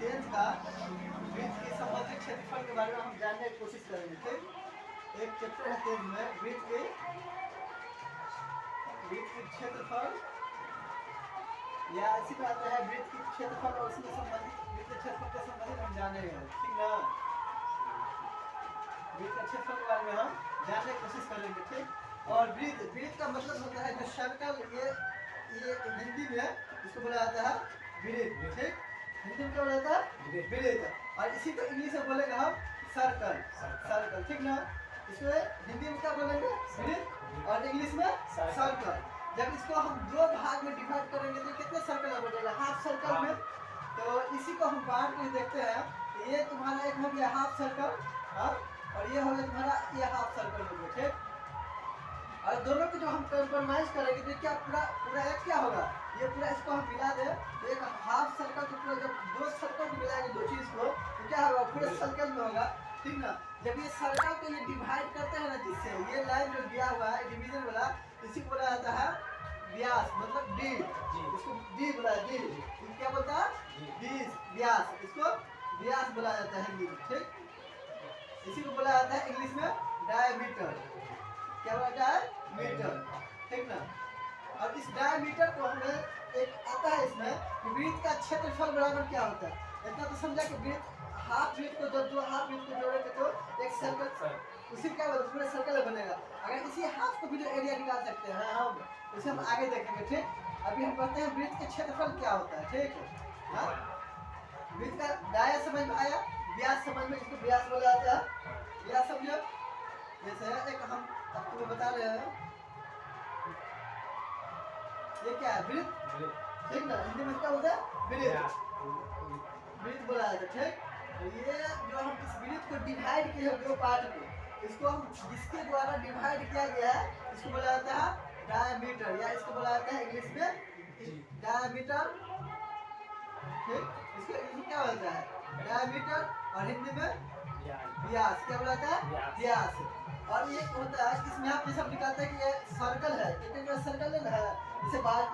10th का वृत्त के संबंधित क्षेत्रफल के बारे में हम जानने की कोशिश करेंगे। ठीक, एक चैप्टर है 10th में वृत्त के क्षेत्रफल, या इसी में आता है वृत्त के क्षेत्रफल और उसमें संबंधित वृत्त क्षेत्रफल के संबंधित हम जानेंगे। ठीक ना, वृत्त के क्षेत्रफल के बारे में हम जानने की कोशिश करेंगे। ठीक, और वृत्त का मतलब होता है जो सर्कल, ये हिंदी में इसको बोला जाता है वृत्त। ठीक, हिंदी में क्या बोला जाता है वृत्त, और इसी को इंग्लिश में बोलेंगे हम सर्कल। ठीक ना, इसमें हिंदी में क्या बोलेंगे वृत्त और इंग्लिश में सर्कल। जब इसको हम दो भाग में डिवाइड करेंगे तो कितने सर्कल बनेगा, हाफ सर्कल में। तो इसी को हम बांट के देखते हैं। ये तुम्हारा एक हो गया हाफ सर्कल, और ये हो गया तुम्हारा ये हाफ सर्कल हो गया। ठीक, और दोनों को जो हम कंप्रोमाइज करेंगे तो क्या पूरा एक क्या होगा, ये पूरा इसको हम मिला दें तो एक हाफ सर्कल को पूरा, जब दो सर्कल को मिलाएंगे दो चीज को तो क्या होगा, पूरे सर्कल में होगा। ठीक ना, जब ये सर्कल को ये डिवाइड करते हैं ना, जिससे ये लाइन जो दिया हुआ है डिवीजन वाला, इसी को बोला जाता है व्यास, मतलब डी। इसको डी बोला है, डी क्या बोलता है, व्यास, इसको व्यास बोला जाता है हिंदी में। ठीक, इसी को बोला जाता है इंग्लिश में डायमीटर, क्या बोला जाता है मीटर। ठीक ना, और इस डायमीटर को हमें एक आता है इसमें कि वृत्त का क्षेत्रफल बराबर क्या होता है। इतना तो समझा कि वृत्त, हाफ वृत्त को जब दो हाफ वृत्त को जोड़ेंगे तो एक सर्कल, उसी क्या बोलते पूरा सर्कल बनेगा। अगर इसी हाफ को भी जो एरिया निकाल सकते हैं हम, उसे हम आगे देखेंगे। ठीक, अभी हम पढ़ते हैं वृत्त के क्षेत्रफल क्या होता है। ठीक है, वृत्त का दाया समझ में आया, व्यास समझ में, इसको व्यास बोला जाता है। व्यास समझो, जैसे एक हम अब तुम्हें बता रहे हैं ये क्या है वृत्त। ठीक ना, हिंदी में क्या होता है वृत्त बोला जाता है। ठीक, ये जो हम इस वृत्त को डिवाइड किए हैं दो पार्ट में, इसको हम जिसके द्वारा डिवाइड किया गया है इसको बोला जाता है डायमीटर, या इसको बोला जाता है इंग्लिश में डायमीटर। ठीक, इसको इंग्लिश क्या बोलता है डायमीटर, और हिंदी में व्यास, क्या बोला जाता है व्यास। और ये होता है इसमें आप ये सब निकालते हैं कि ये सर्कल है, क्योंकि सर्कल है ना, जैसे बात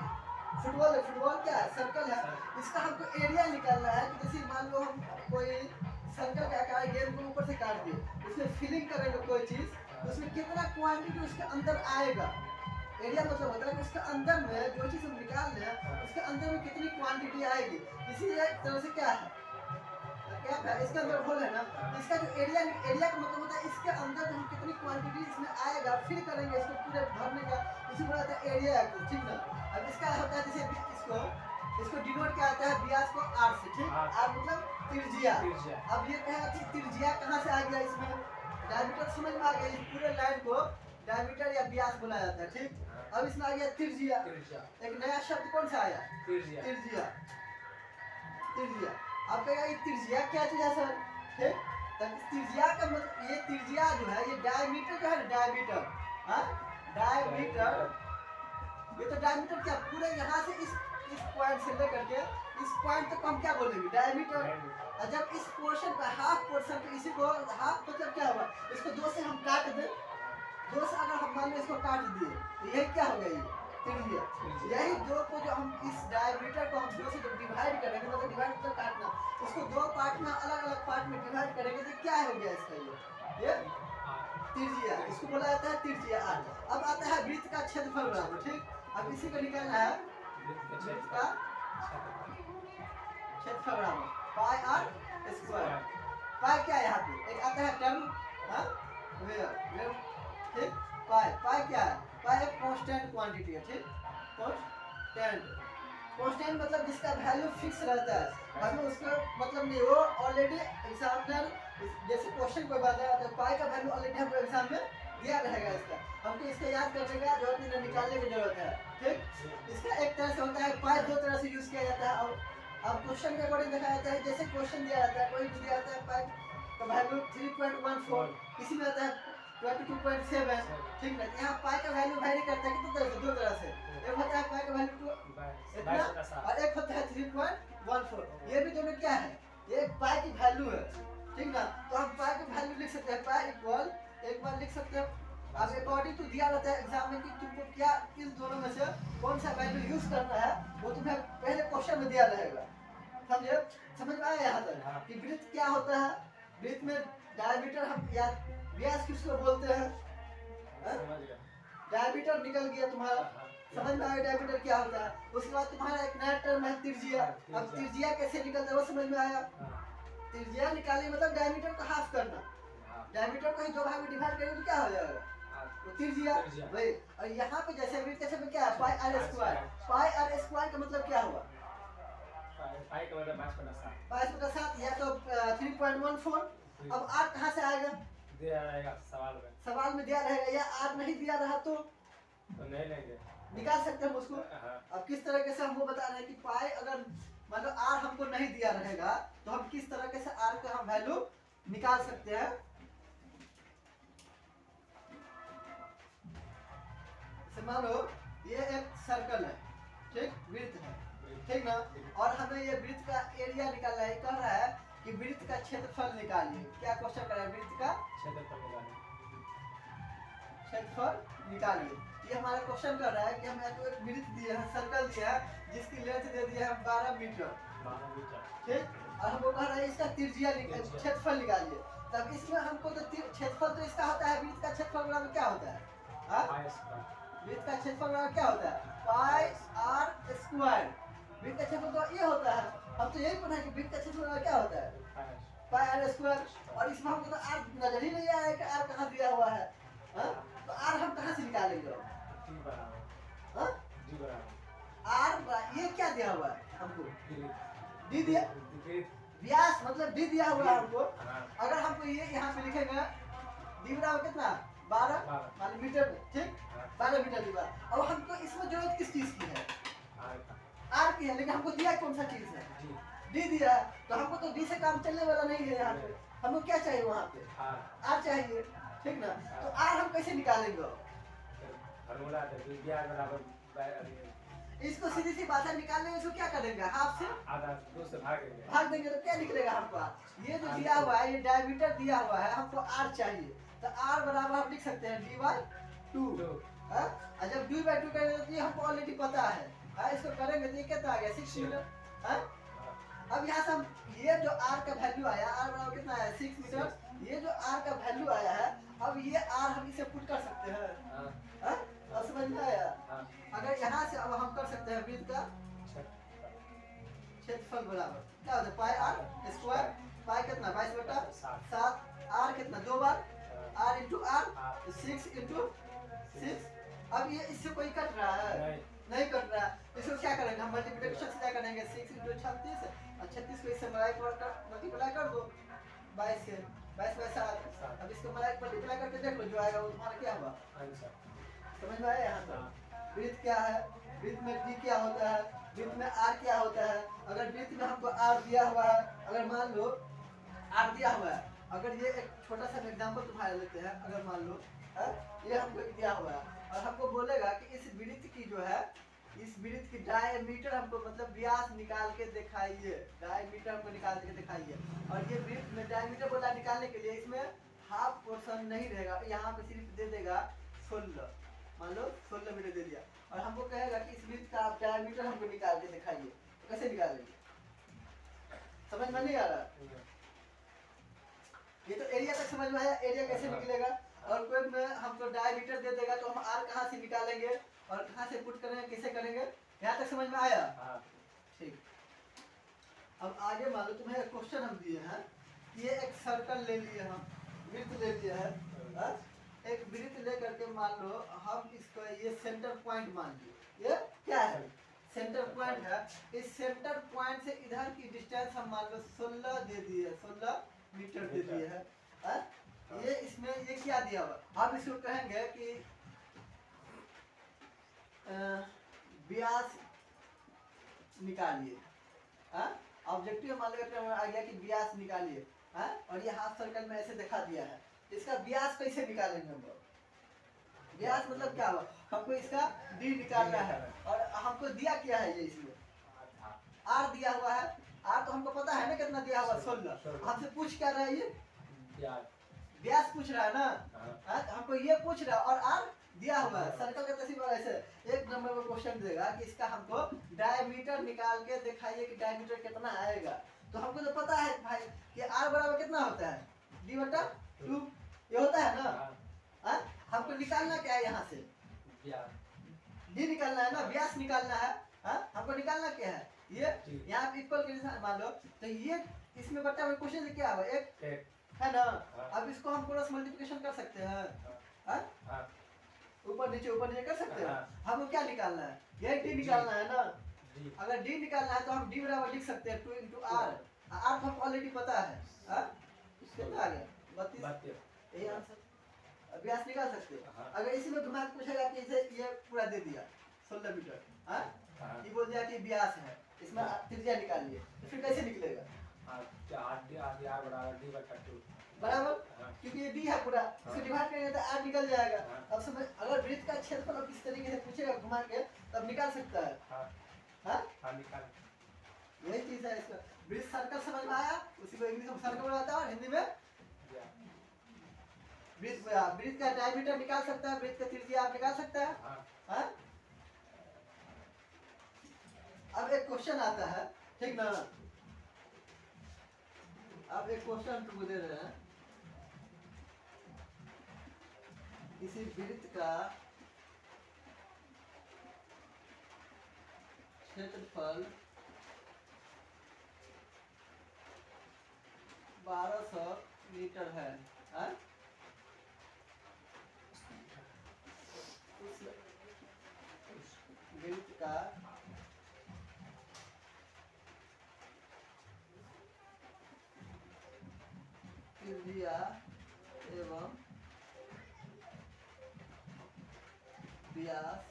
फुटबॉल क्या है, सर्कल है। इसका हमको एरिया निकालना है कि जैसे मान लो हम कोई सर्कल का आकार गेंद को ऊपर से काट दिए, उसमें फिलिंग करेंगे कोई चीज, तो उसमें कितना क्वांटिटी उसके अंदर आएगा। एरिया मतलब होता है कि उसके अंदर में जो चीज हम निकाल रहे हैं उसके अंदर में कितनी क्वांटिटी आएगी। इसीलिए तरह से क्या है, इसके अंदर होल है ना, इसका जो एरिया का मतलब होता है इसके अंदर हम कितनी क्वांटिटी इसमें आएगा, फिल करेंगे इसको पूरे भरने का, इसी को होता है एरिया। ठीक ना, अब इसका होता है जैसे इसको डिनोट क्या आता है व्यास को आर से। ठीक, आर मतलब त्रिज्या। अब ये कहेगा कि त्रिज्या कहाँ से आ गया, इसमें डायमीटर समझ में आ गया, इस पूरे लाइन को डायमीटर या व्यास बोला जाता है। ठीक, अब इसमें आ गया त्रिज्या, एक नया शब्द कौन सा आया, त्रिज्या। अब कहेगा ये त्रिज्या क्या चीज है सर। ठीक, तब त्रिज्या का मतलब, ये त्रिज्या जो है ये डायमीटर जो है ना, डायमीटर, ये तो डायमीटर क्या पूरे यहाँ से इस पॉइंट से लेकर के इस पॉइंट तक हम क्या बोलेंगे डायमीटर। और जब इस पोर्शन का हाफ पोर्शन पे, इसी को हाफ मतलब क्या होगा, इसको दो से हम काट दें, दो से अगर हम मान लो इसको काट दिए तो यही क्या हो गया, ये त्रिज्या। यही दो को जो हम इस डायमीटर को हम दो से जब डिवाइड करेंगे, मतलब डिवाइड मतलब काटना, इसको दो पार्ट में अलग अलग पार्ट में डिवाइड करेंगे तो क्या हो गया इसका, ये त्रिज्या, इसको बोला जाता है त्रिज्या आर। अब आता है वृत्त का क्षेत्रफल बराबर। ठीक, अब इसी को निकालना है, वृत्त का क्षेत्रफल बराबर पाई आर स्क्वायर। पाई क्या है यहाँ पे, एक आता है टर्म वेयर। ठीक, पाई क्या है, पाई एक कांस्टेंट क्वांटिटी है। ठीक, कांस्टेंट मतलब जिसका वैल्यू फिक्स रहता है, हमें उसका मतलब नहीं, वो ऑलरेडी एग्जामिनर जैसे क्वेश्चन कोई बताया तो पाई का वैल्यू ऑलरेडी हमको एग्जाम में दिया रहेगा, इसका हमको इसका याद करने का जरूरत नहीं, निकालने की जरूरत है। ठीक, इसका एक तरह से होता है पाई, दो तरह से यूज किया जाता है। और अब क्वेश्चन के अकॉर्डिंग देखा जाता है, जैसे क्वेश्चन दिया जाता है, कोई दिया जाता है पाई का वैल्यू 3.14, किसी में आता है 22.7। ठीक ना, यहाँ पाई का वैल्यू वैरी करता है कितने तरह से, दो तरह से, एक होता है पाई का वैल्यू इतना और एक होता है 3.14। ये भी दोनों क्या है, ये पाई की वैल्यू है। ठीक ना, तो हम पाई की वैल्यू लिख सकते हैं, पाई इक्वल एक बार लिख सकते हैं। अब अकॉर्डिंग टू दिया रहता है एग्जाम में कि तुमको क्या किस दोनों में से कौन सा वैल्यू यूज करना है, वो तुम्हें पहले क्वेश्चन में दिया रहेगा, समझे। समझ में आया यहाँ तक कि वृत्त क्या होता है? वृत्त में डायमीटर हम या व्यास किसको बोलते हैं? डायमीटर निकल गया तुम्हारा, समझ में आया डायमीटर क्या होता है? उसके बाद तुम्हारा एक नया टर्म है त्रिज्या। अब त्रिज्या कैसे निकलता है वो समझ में आया? त्रिज्या निकालने मतलब डायमीटर को हाफ करना। डायमीटर को ही दो भाग में डिवाइड करेंगे तो क्या हो जाएगा? वो त्रिज्या भाई। और यहाँ पे जैसे वृत्त के में क्या है? Pi r square. Pi r square का मतलब क्या हुआ? पाई का मतलब 5/7 या तो 3.14। अब आर कहाँ से आएगा? दिया रहेगा सवाल में दिया रहेगा, या आर नहीं दिया रहा तो नहीं लेंगे, निकाल सकते हैं उसको। अब किस तरीके से हमको बता रहे हैं कि पाई अगर मतलब आर हमको नहीं दिया रहेगा तो हम किस तरीके से आर का हम वैल्यू निकाल सकते हैं। मानो ये एक सर्कल है, ठीक, वृत्त है, ठीक ना, और हमें ये वृत्त का एरिया निकालना है। कह रहा है कि वृत्त का क्षेत्रफल निकालिए। क्या क्वेश्चन कर रहा है? वृत्त का क्षेत्रफल निकालिए। ये हमारा क्वेश्चन कर रहा है कि हमें एक वृत्त दिया है, सर्कल दिया है, जिसकी लेंथ दे दिया है 12 मीटर, ठीक, और हमको कह रहा है इसका त्रिज्या क्षेत्रफल निकालिए। तब इसमें हमको तो क्षेत्रफल तो इसका होता है, वृत्त का क्षेत्रफल बराबर क्या होता है? वृत्त का क्षेत्रफल बराबर क्या होता है? Pi r square. वृत्त का क्षेत्रफल तो ये होता है, हम तो यही पढ़ा है कि वृत्त का क्षेत्रफल बराबर क्या होता है? Pi r square. और इसमें हमको तो आर नजर ही नहीं आया कि आर कहाँ दिया हुआ है। तो आर हम कहाँ से निकालेंगे? आर ये क्या दिया हुआ है हमको? डी दिया, व्यास मतलब डी दिया हुआ है हमको। अगर हमको ये यहाँ पे लिखेंगे डी बराबर कितना? 12 मीटर में, ठीक, 12 मीटर दी बार। अब हमको इसमें जरूरत किस चीज की है? आर की है, लेकिन हमको दिया कौन सा चीज है? डी दिया है, तो हमको तो डी से काम चलने वाला नहीं है। यहाँ पे हमको क्या चाहिए? वहाँ पे आर चाहिए, ठीक ना। तो आर हम कैसे निकालेंगे? इसको सीधी सी बात है, निकालने में इसको क्या करेंगे? हाफ से आधा 2 से भाग देंगे तो क्या निकलेगा हमको? ये जो दिया हुआ है, ये डायमीटर दिया हुआ है, हमको आर चाहिए, तो आर बराबर आप लिख सकते हैं d/2। और जब d/2 करेंगे तो ये हमको ऑलरेडी पता है, इसको करेंगे तो ये कितना आ गया? 6 मीटर। अब यहाँ से हम ये जो आर का वैल्यू आया, आर बराबर कितना है? 6 मीटर। ये जो आर का वैल्यू आया है, अब ये आर हम इसे पुट कर सकते हैं। अब समझ में आया? अगर यहाँ से अब हम कर सकते हैं वृत्त का क्षेत्रफल बराबर क्या होता है? Pi r square. पाई कितना? 22/7। आर कितना? 2 बार आर इंटू आर, 6 इंटू 6। अब ये इससे कोई कट रहा है? नहीं कट रहा है। इसको क्या करेंगे हम? मल्टीप्लिकेशन से क्या करेंगे? 6 इंटू 36 और 36 को इससे मल्टीप्लाई कर दो 22 से, 22/7। अब इसको मल्टीप्लाई करके देख लो, जो आएगा वो तुम्हारा क्या हुआ? समझ में आया यहाँ तक? वृत्त क्या है, वृत्त में डी क्या होता है, वृत्त में आर क्या होता है। अगर वृत्त में हमको आर दिया हुआ है, अगर मान लो आर दिया हुआ है, अगर ये एक छोटा सा एग्जांपल तुम्हारा लेते हैं, अगर मान लो ये हमको दिया हुआ है और हमको बोलेगा कि इस वृत्त की जो है, इस वृत्त की डायमीटर हमको मतलब व्यास निकाल के दिखाइए। डायमीटर हमको निकाल के दिखाइए। और ये वृत्त में डायमीटर बोला निकालने के लिए इसमें हाफ पोर्शन नहीं रहेगा, यहाँ पे सिर्फ दे देगा 16, मान लो 16 मीटर दे दिया, और हमको कहेगा कि इस वृत्त का आप डायमीटर हमको निकाल के दिखाइए। तो कैसे निकालेंगे? समझ में नहीं आ रहा? ये तो एरिया तक समझ में आया, एरिया कैसे निकलेगा। और कोई में हमको डायमीटर दे देगा तो हम आर कहाँ से निकालेंगे और कहाँ से पुट करेंगे, कैसे करेंगे? यहाँ तक समझ में आया? ठीक। अब आगे मान लो तुम्हें एक क्वेश्चन हम दिए हैं, ये एक सर्कल ले लिए, हम वृत्त ले लिया है, एक वृत्त ले करके मान लो हम इसको ये सेंटर पॉइंट मान लीजिए। ये क्या है? सेंटर पॉइंट है। इस सेंटर पॉइंट से इधर की डिस्टेंस हम मान लो 16 दे दिए, 16 मीटर दे दिए है। ये इसमें ये क्या दिया हुआ? हम इसको कहेंगे कि व्यास निकालिए। ऑब्जेक्टिव मान लो आ गया कि व्यास निकालिए, और ये हाफ सर्कल में ऐसे दिखा दिया है। इसका व्यास कैसे निकालेंगे हम लोग? व्यास मतलब क्या हुआ? हमको इसका डी निकालना है, और हमको दिया क्या है? ये इसमें आर दिया हुआ है। आर तो हमको पता है ना कितना दिया हुआ? 16। हमसे पूछ क्या रहा है? ये व्यास पूछ रहा है ना। हमको ये पूछ रहा है और आर दिया हुआ है। सर्कल का तस्वीर वाला ऐसे 1 नंबर में क्वेश्चन देगा कि इसका हमको डायमीटर निकाल के दिखाइए कि डायमीटर कितना आएगा। तो हमको तो पता है भाई कि r बराबर कितना होता है d/2 ये होता है ना। हाँ, हाँ? हमको निकालना क्या है यहाँ से व्यास, d निकालना है ना, व्यास निकालना है। हाँ? हमको निकालना क्या है ये जी। यहाँ पे इक्वल के निशान मान लो, तो ये इसमें बटा हुआ क्वेश्चन से क्या हुआ एक एक, है ना। हाँ। अब इसको हम क्रॉस मल्टीप्लिकेशन कर सकते हैं। हाँ? हाँ, ऊपर नीचे कर सकते हैं। हाँ। हमको क्या निकालना है यही d निकालना है ना। जी, अगर d निकालना है तो हम d बराबर लिख सकते हैं 2 × r। r तो हमको ऑलरेडी पता है। हाँ? कितना आ गया 32 32, यही आंसर। व्यास निकाल सकते हैं। हाँ। अगर इसी में घुमा के पूछेगा कि इसे ये पूरा दे दिया 16 मीटर। हाँ? हाँ, ये बोल दिया कि व्यास है, इसमें त्रिज्या निकालिए, तो फिर कैसे निकलेगा हाँ, आर बराबर d/2, बराबर, हाँ, क्योंकि ये d है पूरा, इसको हाँ। डिवाइड करेंगे तो r निकल जाएगा। हाँ। अब समझ, अगर वृत्त का क्षेत्रफल अब किस तरीके से पूछेगा घुमा के तब निकाल सकता है। हाँ, हाँ? हाँ, निकाल, यही चीज है इसका। वृत्त सर्कल समझ में आया, उसी को इंग्लिश में सर्कल बोला जाता है और हिंदी में व्यास, वृत्त का डायमीटर निकाल सकता है, वृत्त का त्रिज्या आप निकाल सकता है। हाँ, हाँ? अब एक क्वेश्चन आता है, ठीक ना। अब एक क्वेश्चन तुमको दे रहे हैं, किसी वृत्त का क्षेत्रफल 1200 मीटर है। हाँ? उस वृत्त का त्रिज्या एवं व्यास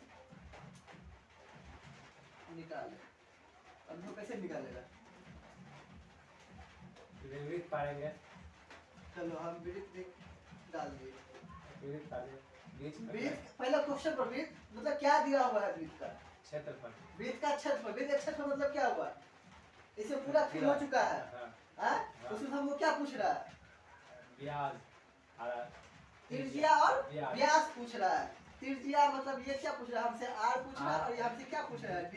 निकाले। अब वो कैसे निकालेगा? विविध पाएंगे, चलो हम वृत्त डाल दिए। विविध पाएंगे, बीच में वृत्त पहला क्वेश्चन पर वृत्त मतलब क्या दिया हुआ है वृत्त का? क्षेत्रफल, वृत्त का क्षेत्रफल, वृत्त का क्षेत्रफल मतलब क्या हुआ? इसे पूरा फिल हो चुका है। हाँ, हाँ? उसमें हमको क्या पूछ रहा है? व्यास, और त्रिज्या और व्यास। व्यास पूछ रहा है। त्रिज्या मतलब ये क्या पूछ रहा है हमसे, r पूछ रहा है, और ये हमसे क्या पूछ रहा है d।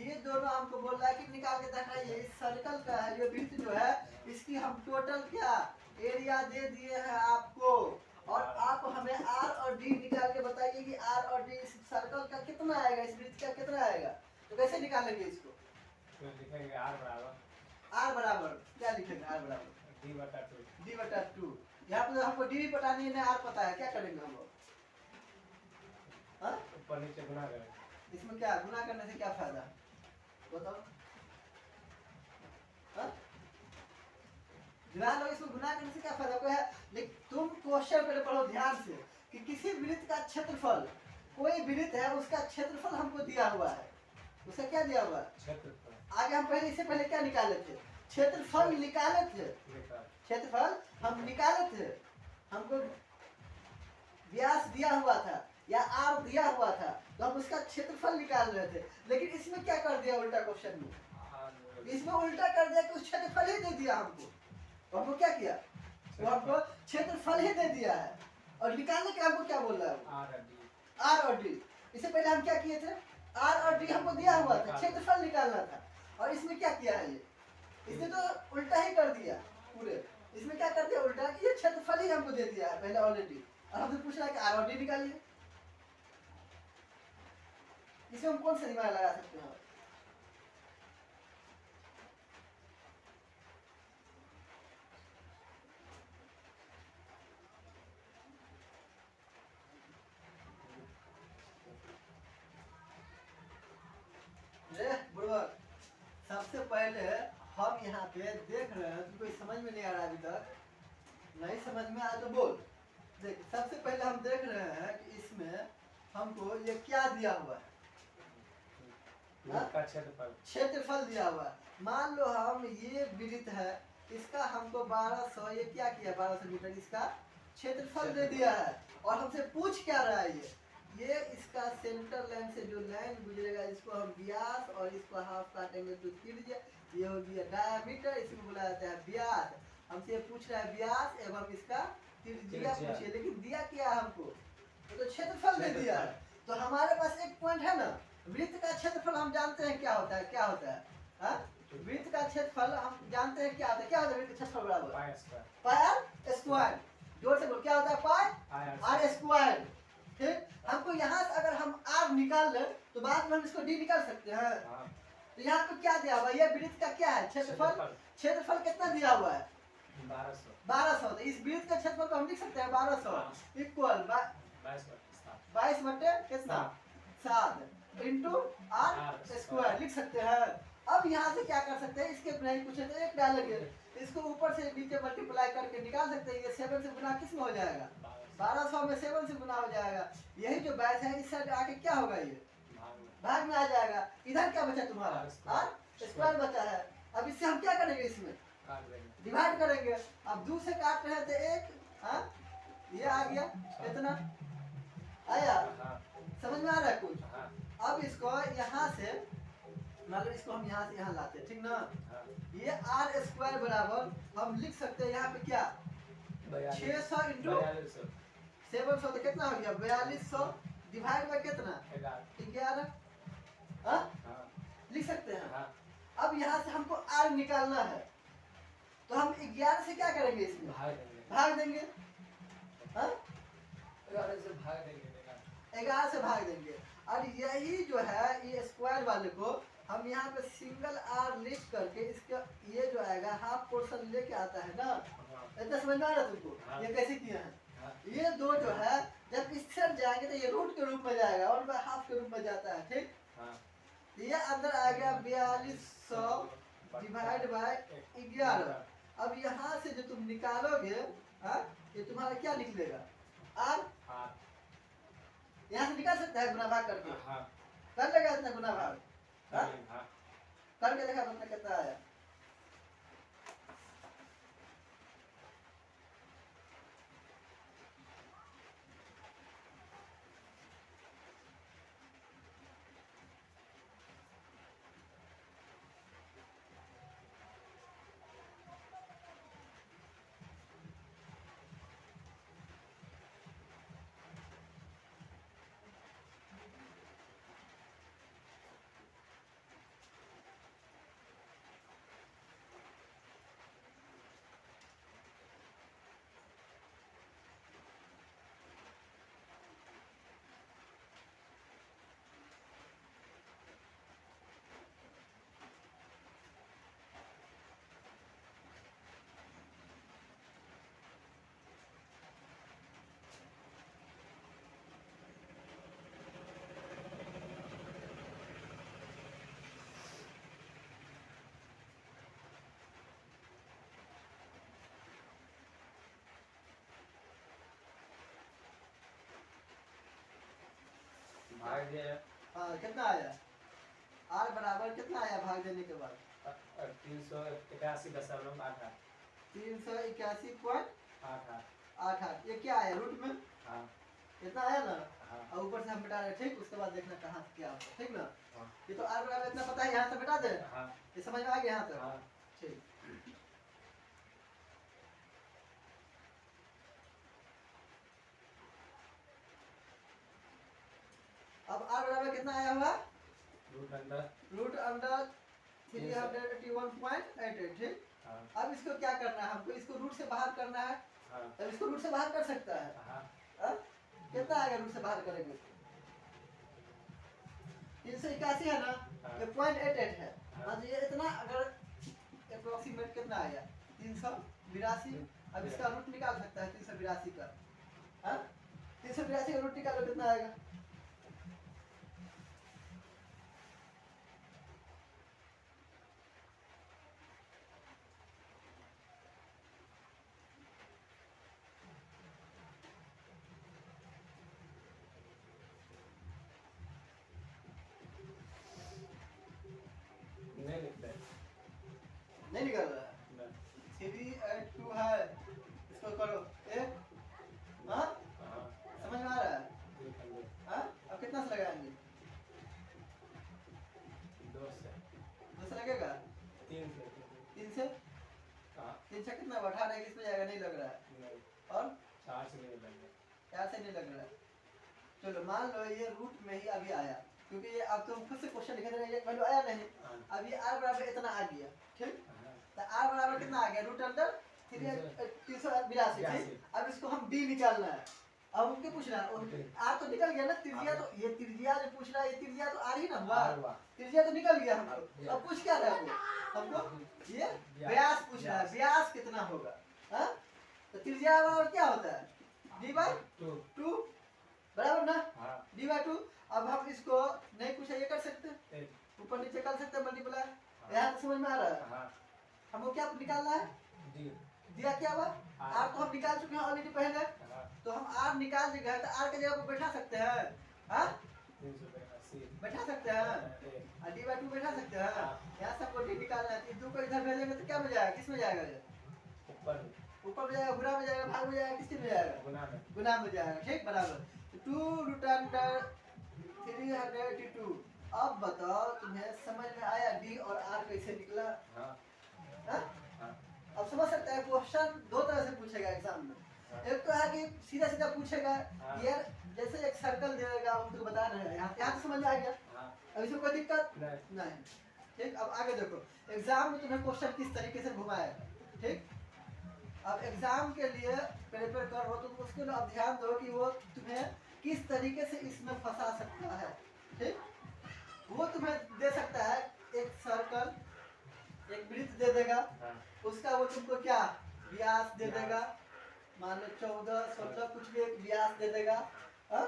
ये दोनों हमको बोल रहा है कि निकाल के दिखाइए इस सर्कल का है, ये वृत्त जो है इसकी हम टोटल क्या एरिया दे दिए हैं आपको, और आप हमें r और d निकाल के बताइए कि r और d इस सर्कल का कितना आएगा, इस वृत्त का कितना आएगा। तो कैसे निकालेंगे इसको? तो लिखेंगे r बराबर क्या लिखेंगे? r बराबर d/2, d/2। यहाँ पे हमको d भी पता नहीं है, r पता है, क्या करेंगे हम लोग? हाँ? ऊपर नीचे गुना करेंगे, इसमें क्या गुना करने से क्या फायदा बताओ? हाँ? ध्यान लो, इसमें गुना करने से क्या फायदा कोई है? लेकिन तुम क्वेश्चन पहले पढ़ो ध्यान से कि किसी वृत्त का क्षेत्रफल, कोई वृत्त है उसका क्षेत्रफल हमको दिया हुआ है, उसका क्या दिया हुआ है? क्षेत्रफल, आगे हम पहले इससे पहले क्या निकाले थे? क्षेत्रफल निकाले थे। निकाल, क्षेत्रफल हम निकाले थे, हमको व्यास दिया हुआ था या r दिया हुआ था, तो हम उसका क्षेत्रफल निकाल रहे थे। लेकिन इसमें क्या कर दिया उल्टा क्वेश्चन में? इसमें उल्टा कर दिया कि उस क्षेत्रफल ही दे दिया हमको। तो हमको क्या किया? वो हमको क्षेत्रफल ही दे दिया है, और निकालने के हमको क्या बोल रहा है वो? r और d। इससे पहले हम क्या किए थे? r और d हमको दिया हुआ था, क्षेत्रफल निकालना था, और इसमें क्या किया है? ये इसने तो उल्टा ही कर दिया पूरे। इसमें क्या कर दिया उल्टा कि ये क्षेत्रफल ही हमको दे दिया है पहले ऑलरेडी, और हमसे पूछ रहा है कि r और d निकालिए। इसमें हम कौन सा दिमाग लगा सकते हैं? सबसे पहले हम यहाँ पे देख रहे हैं, कोई समझ में नहीं आ रहा अभी तक, नहीं समझ में आया तो बोल। देख, सबसे पहले हम देख रहे हैं कि इसमें हमको ये क्या दिया हुआ है? क्षेत्रफल दिया हुआ है। मान लो हम ये वृत्त है, इसका हमको 1200, ये क्या किया 1200 मीटर, इसका क्षेत्रफल दे दिया है, और हमसे पूछ क्या रहा है? ये इसका सेंटर लाइन से जो लाइन गुजरेगा इसको हम व्यास, और इसको हाफ काटेंगे तो त्रिज्या, ये हो गया डायमीटर, इसको बोला जाता है व्यास। हमसे ये पूछ रहा है व्यास एवं इसका त्रिज्या पूछिए, लेकिन दिया क्या हमको? तो क्षेत्रफल दे दिया है। तो हमारे पास एक पॉइंट है ना, वृत्त का क्षेत्रफल हम जानते हैं क्या होता है, क्या होता है? हाँ? वृत्त का क्षेत्रफल हम जानते हैं क्या होता है, क्या होता है वृत्त का क्षेत्रफल बराबर pi square pi r square. जोर से बोल, क्या होता है पाई आई आर स्क्वायर। ठीक, हमको यहाँ से अगर हम आर निकाल लें तो बाद में हम इसको डी निकाल सकते हैं। हाँ तो यहाँ पे क्या दिया हुआ है, ये वृत्त का क्या है क्षेत्रफल, क्षेत्रफल कितना दिया हुआ है 1200 1200। तो इस वृत्त का क्षेत्रफल को हम लिख सकते हैं 1200 इक्वल 22 बटे कितना 7 इंटू आर स्क्वायर लिख सकते हैं। अब यहाँ से क्या कर सकते हैं, इसके नहीं पूछे तो एक डालेंगे, इसको ऊपर से नीचे मल्टीप्लाई करके निकाल सकते हैं। ये 7 से गुना किस में हो जाएगा 1200 में 7 से गुना हो जाएगा। यही जो 22 है इस साइड आके क्या होगा, ये भाग में आ जाएगा। इधर क्या बचा तुम्हारा आर स्क्वायर बचा है। अब इससे हम क्या करेंगे, इसमें डिवाइड करेंगे। अब 2 से काट रहे हैं तो 1 हाँ ये आ गया, कितना आया, समझ में आ रहा है कुछ। अब इसको यहाँ से मतलब इसको हम यहाँ से यहाँ लाते हैं, ठीक ना। ये आर स्क्वायर बराबर हम लिख सकते हैं यहाँ पे क्या 600 इंटू 700 तो कितना हो गया 4200 डिवाइड बाय कितना 11 हाँ लिख सकते हैं। अब यहाँ से हमको आर निकालना है तो हम 11 से क्या करेंगे, इसमें भाग देंगे हाँ 11 से भाग देंगे। और यही जो है ये स्क्वायर वाले को हम यहाँ पे सिंगल आर लिख करके इसका ये जो आएगा हाफ पोर्शन लेके आता है ना। इतना समझ में आ रहा है तुमको ये कैसे किया है। ये दो जो है जब इस साइड जाएंगे तो ये रूट के रूप में जाएगा और हाफ के रूप में जाता है। ठीक, ये अंदर आ गया 4200 डिवाइड बाय 11। अब यहाँ से जो तुम निकालोगे ये तुम्हारा क्या निकलेगा आर, यहाँ से निकाल सकता है गुना भाग करके कर लेगा इतना गुना भाग करके देखा तुमने कितना आया। हाँ कितना आया आर बराबर कितना आया भाग देने के बाद 381.88 381.88। ये क्या आया रूट में इतना आया ना और ऊपर से हम बेटा रहे। ठीक, उसके बाद देखना कहाँ से क्या होता है। ठीक ना, ये तो आर बराबर इतना पता है, यहाँ से बेटा दे ये समझ में आ गया यहाँ तक। ठीक, अब आर बराबर कितना आया हुआ रूट अंडर 381.88। ठीक, अब इसको क्या करना है, हमको इसको रूट से बाहर करना है। अब इसको रूट से बाहर कर सकता है कितना आएगा रूट से बाहर करेंगे 381 है ना, ये 0.88 है। मतलब ये इतना अगर अप्रोक्सीमेट कितना आया 382। अब इसका रूट निकाल सकता है 382 का 382 का रूट निकालो कितना आएगा नहीं निकल रहा है 382 है। इसको करो समझ में आ रहा है अब कितना से लगाएंगे 2 से लगेगा 3 से कितना 18 इसमें जाएगा नहीं लग रहा है और 4 से नहीं लग रहा है। चलो मान लो ये रूट में ही अभी आया क्योंकि ये अब तुम खुद से क्वेश्चन लिखे थे ये वैल्यू आया नहीं। हाँ। अब ये r बराबर इतना आ गया, ठीक। हाँ। तो r बराबर कितना आ गया, रूट अंडर 382, ठीक। अब इसको हम d निकालना है। अब हमको पूछ रहा है r तो निकल गया ना, त्रिज्या तो ये त्रिज्या जो पूछ रहा है ये त्रिज्या तो r ही ना हुआ, त्रिज्या तो निकल गया हमको। अब पूछ क्या रहा है वो हमको, ये व्यास पूछ रहा है, व्यास कितना होगा। हाँ, तो त्रिज्या बराबर क्या होता है, d/2 बराबर ना, d/2। अब हम इसको नहीं पूछा ये कर सकते हैं, ऊपर नीचे कर सकते हैं मल्टीप्लाई। यहाँ तो समझ में आ रहा है। हमको क्या निकालना है, दिया क्या हुआ, r तो हम निकाल चुके हैं ऑलरेडी पहले, तो हम r निकाल चुके हैं, तो r के जगह पर बैठा सकते हैं। हाँ, बैठा सकते हैं, d/2 बैठा सकते हैं। यहाँ सबको d निकालना है, 2 को इधर भेजेंगे तो क्या में जाएगा, किस में जाएगा, ऊपर में जाएगा, गुणा में जाएगा, भाग में जाएगा, किसके में जाएगा, गुणा में जाएगा, ठीक। बराबर 2 रूट अंडर 382। अब बताओ तुम्हें समझ में आया d और r कैसे निकला। हाँ? अब समझ सकते हैं क्वेश्चन दो तरह से पूछेगा एग्जाम में। एक तो है कि सीधा सीधा पूछेगा, यार जैसे एक सर्कल देगा, हम तुमको बता रहे हैं, यहाँ तो समझ में आ गया। अब इसमें कोई दिक्कत नहीं, ठीक। अब आगे देखो, एग्जाम में तुम्हें क्वेश्चन किस तरीके से घुमाएगा, ठीक। अब एग्जाम के लिए प्रिपेयर कर रहे हो तो उसके लिए अब ध्यान दो कि वो तुम्हें किस तरीके से इसमें फंसा सकता है, ठीक। वो तुम्हें दे सकता है एक सर्कल, एक वृत्त दे देगा, उसका वो तुमको क्या व्यास दे देगा, मान लो 14, 16 कुछ भी एक व्यास दे देगा। हाँ,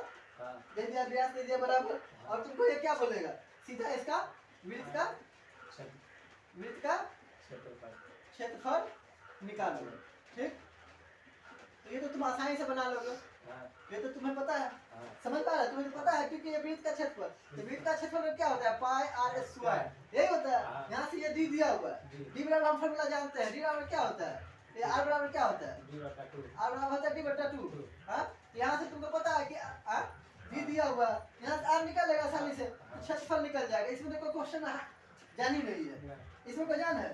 दे दिया, व्यास दे दिया बराबर। और तुमको ये क्या बोलेगा, सीधा इसका वृत्त का क्षेत्रफल निकालो, ठीक। तो ये तो तुम आसानी से बना लोगे, ये तो तुम्हें पता है, समझ पा रहा है, तुम्हें तो पता है, क्योंकि ये वृत्त का क्षेत्रफल, तो वृत्त का क्षेत्रफल क्या होता है, पाई r स्क्वायर, यही होता है। यहाँ से ये d दिया हुआ है, d बराबर हम फार्मूला जानते हैं, d बराबर क्या होता है, ये r बराबर क्या होता है, r बराबर होता है d/2। हाँ, तो यहाँ से तुमको पता है कि d दिया हुआ है, यहाँ से r निकलेगा आसानी से, तो क्षेत्रफल निकल जाएगा। इसमें तो कोई क्वेश्चन जान ही नहीं है, इसमें कोई जान है,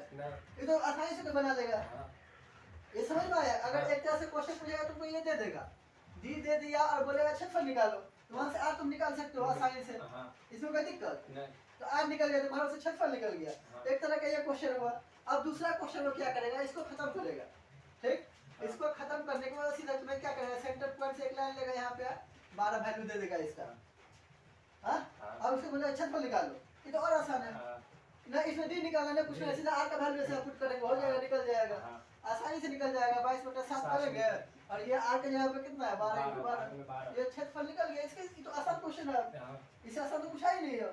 ये तो आसानी से तो बना लेगा। ये समझ में आया। अगर एक तरह से क्वेश्चन पूछेगा तुमको ये दे देगा, डी दे दिया और बोलेगा क्षेत्रफल निकालो, तो वहां से आर तुम निकाल सकते हो आसानी से, इसमें कोई दिक्कत नहीं। तो आर निकल गया, तुम्हारा से क्षेत्रफल निकल गया। एक तरह का ये क्वेश्चन हुआ। अब दूसरा क्वेश्चन वो क्या करेगा, इसको खत्म करेगा, ठीक। इसको खत्म करने के बाद सीधा तुम्हें क्या करेगा, सेंटर पॉइंट से एक लाइन लेगा, यहाँ पे 12 वैल्यू दे देगा इसका। हाँ, अब उसको बोलेगा क्षेत्रफल निकालो, ये तो और आसान है ना, इसमें डी निकालना ना कुछ नहीं, सीधा आर का वैल्यू ऐसे पुट करेंगे, हो जाएगा, निकल जाएगा, आसानी से निकल जाएगा। 22/7 करेंगे और ये आर के जगह पे कितना है, 12 ये क्षेत्रफल निकल गया। इसके ये तो आसान क्वेश्चन है, इससे आसान तो पूछा ही नहीं है।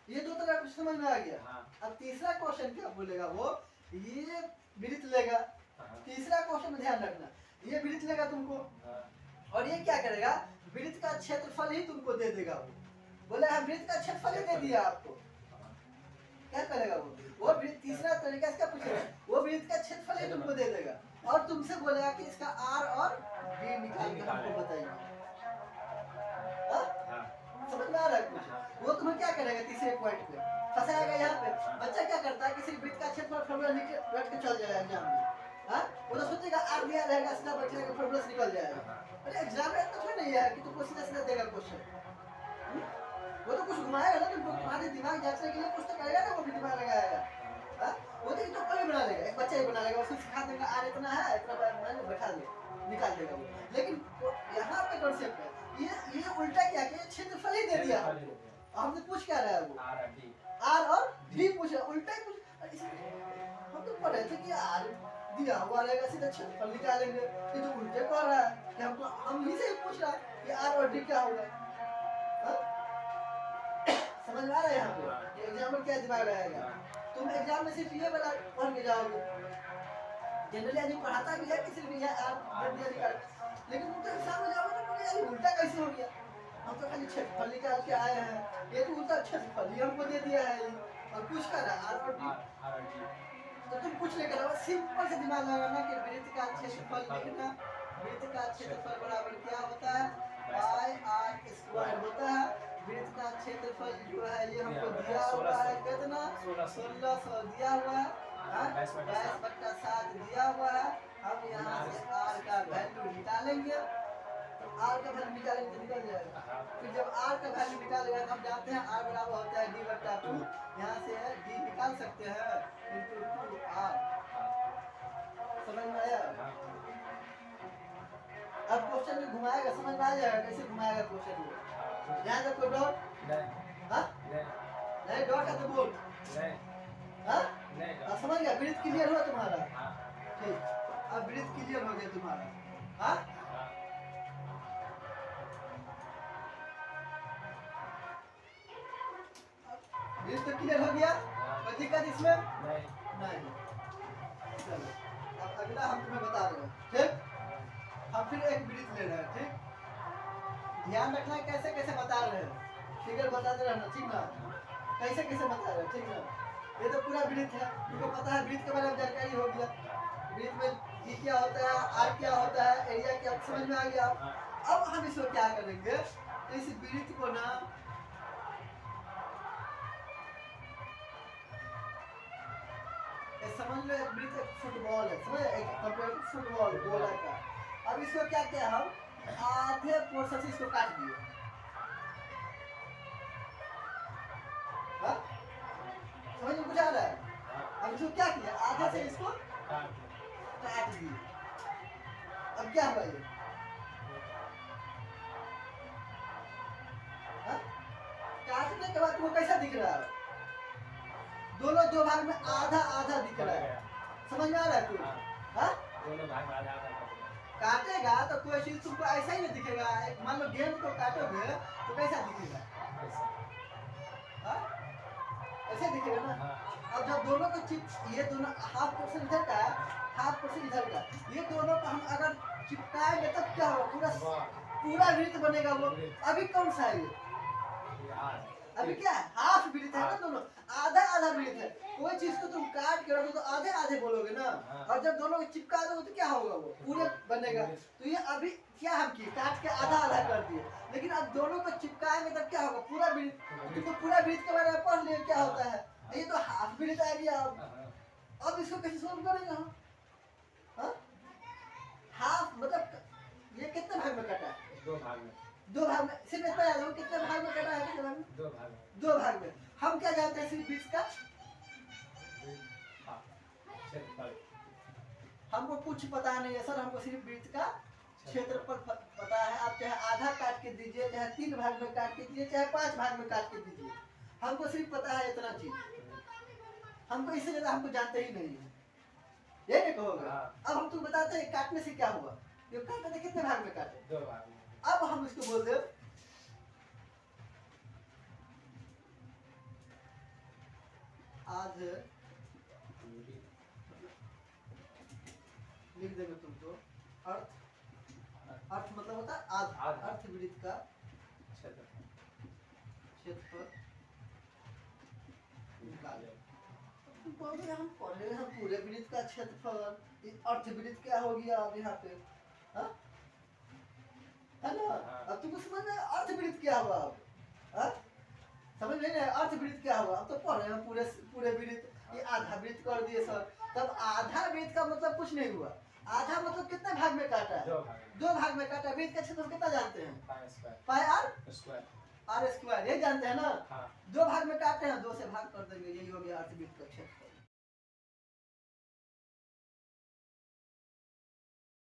ये दो तरह का समझ में आ गया। अब तीसरा क्वेश्चन क्या बोलेगा, वो ये वृत्त लेगा। तीसरा क्वेश्चन में ध्यान रखना, ये वृत्त लेगा तुमको और ये क्या करेगा, वृत्त का क्षेत्रफल ही तुमको दे देगा। बोले हम वृत्त का क्षेत्रफल ही दे दिया आपको, क्या करेगा वो वृत्त, तीसरा तरीका इसका पूछेगा, वो वृत्त का क्षेत्रफल ही तुमको दे देगा और तुमसे बोलेगा कि इसका r और d निकाल के हमको बताइए। समझ में आ रहा है कुछ? वो तुम्हें क्या करेगा, तीसरे पॉइंट पे फंसाएगा। यहाँ पे बच्चा क्या करता है, किसी वृत्त का क्षेत्रफल फॉर्मूला रट के चल जाएगा एग्जाम में। हाँ, वो तो सोचेगा r दिया रहेगा, सीधा बैठेगा, फॉर्मूला से निकल जाएगा। अरे एग्जाम में इतना थोड़ी नहीं है कि तुमको सीधा सीधा देगा क्वेश्चन, वो तो कुछ घुमाएगा ना तुमको, तुम्हारे दिमाग जांचने के लिए कुछ तो करेगा ना, वो भी दिमाग लगाएगा। वो तो कोई बना लेगा, एक बच्चा ही बना लेगा, उसको सिखा देगा आर इतना है, इतना मैंने बैठा दे, निकाल देगा वो। लेकिन यहाँ पे कॉन्सेप्ट है, ये उल्टा क्या किया, क्षेत्रफल ही दे दिया। हमसे पूछ क्या रहा है वो, आर और डी पूछ रहा, उल्टा ही पूछ। हम तो पढ़े थे कि आर दिया हुआ रहेगा, सीधा क्षेत्रफल निकालेंगे। ये तो उल्टे पढ़ रहा है कि हमको, हम ही से पूछ रहा है कि आर और डी क्या होगा। समझ में आ रहा है यहाँ पे एग्जाम में क्या दिमाग रहेगा। तुम एग्जाम में सिर्फ ये वाला पढ़ के जाओगे, जनरली आदमी पढ़ाता भी है कि सिर्फ ये निकाल, लेकिन तुम तो एग्जाम में जाओगे तो यार उल्टा कैसे हो गया, हम तो खाली क्षेत्रफल निकाल के आए हैं, ये तो उल्टा क्षेत्रफल ही हमको दे दिया है और कुछ कर रहा है आर और डी। तो तुम कुछ नहीं करना, सिंपल से दिमाग लगाना कि वृत्त का क्षेत्रफल लिखना, वृत्त का क्षेत्रफल बराबर क्या होता है, पाई r स्क्वायर होता है। वृत्त का क्षेत्रफल जो है ये हमको दिया हुआ है, कितना 1600 दिया हुआ है, 22/7 दिया हुआ है। हम यहाँ से r का वैल्यू निकालेंगे तो आर का वैल्यू निकालेंगे तो निकल जाएगा। हाँ फिर जब आर का वैल्यू निकालेगा तो हम जानते हैं आर बराबर होता है डी बटा 2। यहाँ से डी निकाल सकते हैं इंटू 2r। समझ में आया? हाँ अब क्वेश्चन में घुमाएगा, समझ में आ जाएगा कैसे घुमाएगा क्वेश्चन को। यहाँ देखो डॉट, हाँ नहीं डॉट है तो बोल, हाँ अब समझ गया? ब्रीथ क्लियर हुआ तुम्हारा? ठीक, अब ब्रीथ क्लियर हो गया तुम्हारा। हाँ ब्रीथ तो क्लियर हो गया, कोई दिक्कत इसमें नहीं। चलो अब अगला हम तुम्हें बता रहे हैं, ठीक? हम फिर एक ब्रीथ ले रहे हैं, ठीक? ध्यान रखना है कैसे कैसे बता रहे हैं, फिगर बताते रहना, ठीक ना? कैसे कैसे बता रहे हैं, ठीक ना? ये तो पूरा ब्रीथ है, तुमको पता है ब्रीथ के बारे में जानकारी हो गया। ब्रीथ में जी क्या होता है, आर क्या होता है, एरिया क्या, समझ में आ गया? अब हम इसको क्या करेंगे, इस ब्रीथ को ना समझ लो एक ब्रीथ एक फुटबॉल है, समझ? एक कंप्यूटर फुटबॉल गोला का। अब इसको क्या किया, हम आधे पोर्शन से इसको काट दिए। हाँ? समझ में कुछ आ रहा है? अब इसको क्या किया, आधे से इसको काट दिए। अब क्या हुआ ये, हाँ? काटने के बाद वो कैसा दिख रहा है? दोनों दो भाग में आधा आधा दिख रहा है, समझ में आ रहा है कुछ? हाँ? काटेगा तो कोई चीज तुमको ऐसा ही नहीं दिखेगा। मान लो गेंद को काटोगे तो कैसा दिखेगा, हाँ? ऐसे दिखेगा ना। अब जब दोनों को चिप, ये दोनों हाफ पोर्शन इधर का है, हाफ पोर्शन इधर का, ये दोनों को हम अगर चिपकाएंगे तब क्या होगा, पूरा पूरा वृत्त बनेगा वो। अभी कौन सा है ये, अभी क्या है, हाफ वृत्त है ना, दोनों आधा आधा वृत्त है। कोई चीज को तुम काट के रखो तो आधे आधे बोलोगे ना, और जब दोनों को चिपका दोगे तो क्या होगा, वो पूरे बनेगा। तो ये अभी क्या हम किए, काट के आधा आधा कर दिए, लेकिन अब दोनों को चिपकाएंगे तब क्या होगा, पूरा वृत्त। तुमको पूरा वृत्त के बारे में पढ़ लिए क्या होता है, ये तो हाफ वृत्त आ गया। अब इसको कैसे सोल्व करेंगे हम, हाँ? हाफ मतलब ये कितने भाग में कटा है, दो भाग में, दो भाग में। सिर्फ इतना याद हो कितने भाग में कटा है, कितने भाग में, दो भाग में, दो भाग में। हम क्या जानते हैं सिर्फ बीच का, हमको कुछ पता नहीं है सर, हमको सिर्फ वृत्त का क्षेत्रफल पता है। आप चाहे आधा काट के दीजिए, चाहे 3 भाग में काट के दीजिए, चाहे 5 भाग में काट के दीजिए, हमको सिर्फ पता है इतना चीज। हमको इससे ज्यादा हमको जानते ही नहीं है, ये नहीं कहोगे? अब हम तुम बताते हैं काटने से क्या हुआ, ये काटे थे कितने भाग में काटे, दो भाग में। अब हम इसको बोल दे आधे, लिख देंगे तुमको अर्थ, अर्थ मतलब होता है आधा, अर्थ वृत्त का क्षेत्रफल निकाले। हम पढ़े हैं पूरे वृत्त का क्षेत्रफल, अर्थ वृत्त क्या हो गया अब यहाँ पे, हाँ? है ना? अब तुमको समझ में अर्थ वृत्त क्या हुआ, अब हाँ? समझ में नहीं, अर्थ वृत्त क्या हुआ, अब तो पढ़े हैं पूरे पूरे वृत्त। ये आधा वृत्त कर दिए सर, तब आधा वृत्त का मतलब कुछ नहीं हुआ। आधा मतलब कितने भाग में काटा है, दो भाग में काटा। वृत्त का क्षेत्रफल कितना जानते हैं, पाई आर स्क्वायर, यही जानते हैं ना। दो भाग में काटते हैं, 2 से भाग कर देंगे, यही हो गया अर्थ वृत्त का क्षेत्रफल।